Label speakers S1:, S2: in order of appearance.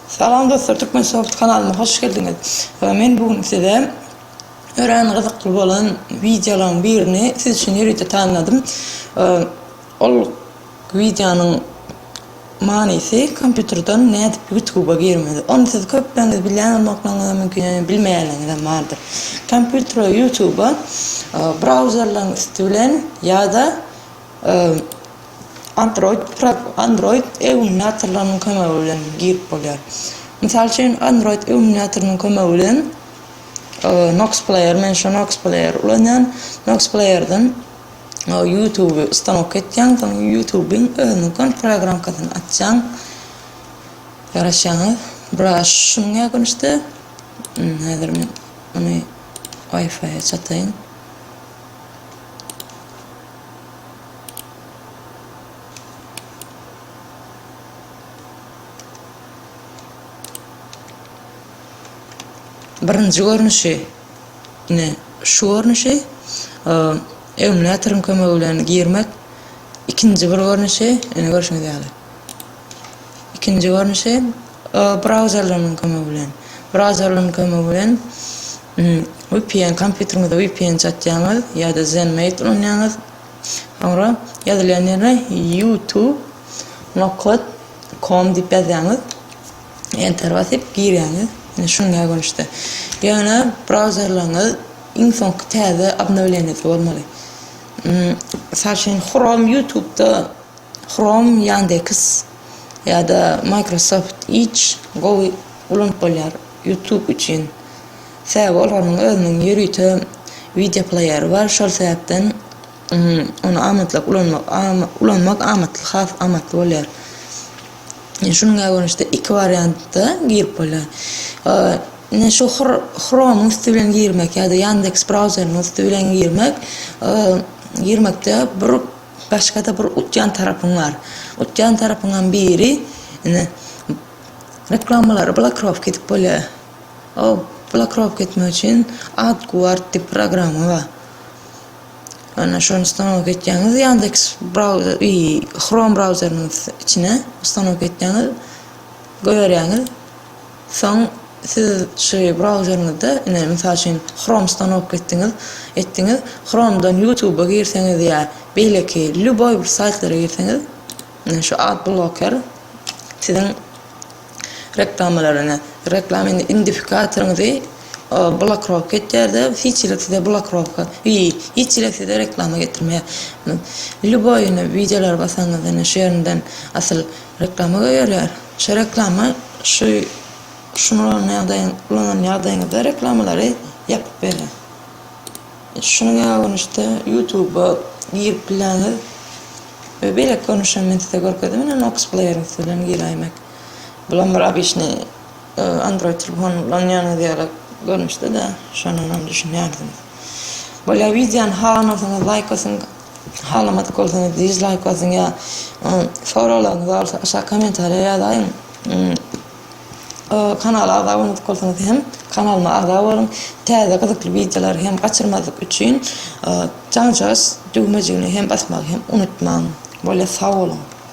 S1: Salam dostlar, Türkmen Soft kanalıma hoş geldiniz. Men bugün size öğren kızıklı bolan videoların birini siz için ýeride tanladım. Ol videonun manisi kompüterden nädip YouTube'a girmedi. Onu siz köpden bilen olmakla mümkün bilmeýänler bardyr. Kompüter we YouTube'a browserlaryň üstünden ýa-da Android emulatorlarynyň kömegi bilen girip bolýar. Misal üçin Android emulatorynyň kömegi bilen Nox Player, men şu Nox Player ulanýan, Nox Player'dan YouTube'u stanok etýän, YouTube'un özüniň programkasyny açýan. Ýaraşýan. Biraz şuňa görüşdi. Häzir men ony Wi-Fi'ye çataýyn. Birinci görnüşi ine şu görnüşi emulatoryň kömegi bilen girmek. İkinci bir görnüşi ine görüşmek ýaly. İkinci görnüşi browserlaryň kömegi bilen. Browserlaryň kömegi bilen VPN kompüteriňizde VPN çatýaňyz ýa-da Zenmate ulanýaňyz. Sonra ýazylan ýere youtube.com diýip ýazýaňyz. Enter basyp girýäňiz. Şunga görüşdi. Ýani browserlaryňyz info täze abnewlenýär bolmaly. Saçyn Chrome YouTube'da Chrome Yandex ýa-da Microsoft Edge go ulanyp bolýar YouTube üçin. Sebäbi olaryň özüniň ýerite video player bar, şol sebäpden onu amatlyk ulanmak amatly has amatly bolýar. Şunga görüşdi iki variantda girip bolýar. Ne şu Chrome üstünden girmek ýa-da Yandex browseryň üstünden girmekde bir başga-da bir utjan tarapyň bar. Utjan tarapyňdan biri reklamlar bloklap ketip bolýar. O bloklap ketmek üçin AdGuard diýip programy bar. Ana şonu stanok etýäňiz Yandex browser Chrome browserynyň içine stanok etýäňiz görýäňiz. Soň siz şu browseryňizde misal üçin Chrome stanok etdiňiz. Chrome'dan YouTube'a girseňiz ýa beýleki ýoly bir saytlara girseňiz, şu ad blocker sizin reklamlaryny, reklam identifikatoryňyzy bloklap etýärde, hiçlikde bloklap hiçlikde reklama getirmeýär. Ýoly videolar basaňyz şu ýerinden asyl reklama görýär. Şu reklama şunu ulanan ýagdaýynda reklamlary ýapyp berýär. Şuňa görüşde YouTube'a girip bilenler ve beýle konuşan men size görkezdim. Nox Player bilen girýärmek. Bulan bir abişni Android telefon ulanýany diýerler görmüşdi de şonunam düşünýärdim. Bolýa videony halamasaňyz like basyň, halamadyk bolsaňyz dislike basyň ýa soralarynız bolsa aşağı kommentariýa ýazaýyn. Kanala abone bolsaňyz hem kanalyma abone bolun. Täze gyzykly videolar hem gaçyrmadyk üçin jaňjaz düýmejigini hem basmak hem unutmaň. Bolýa sag bolun.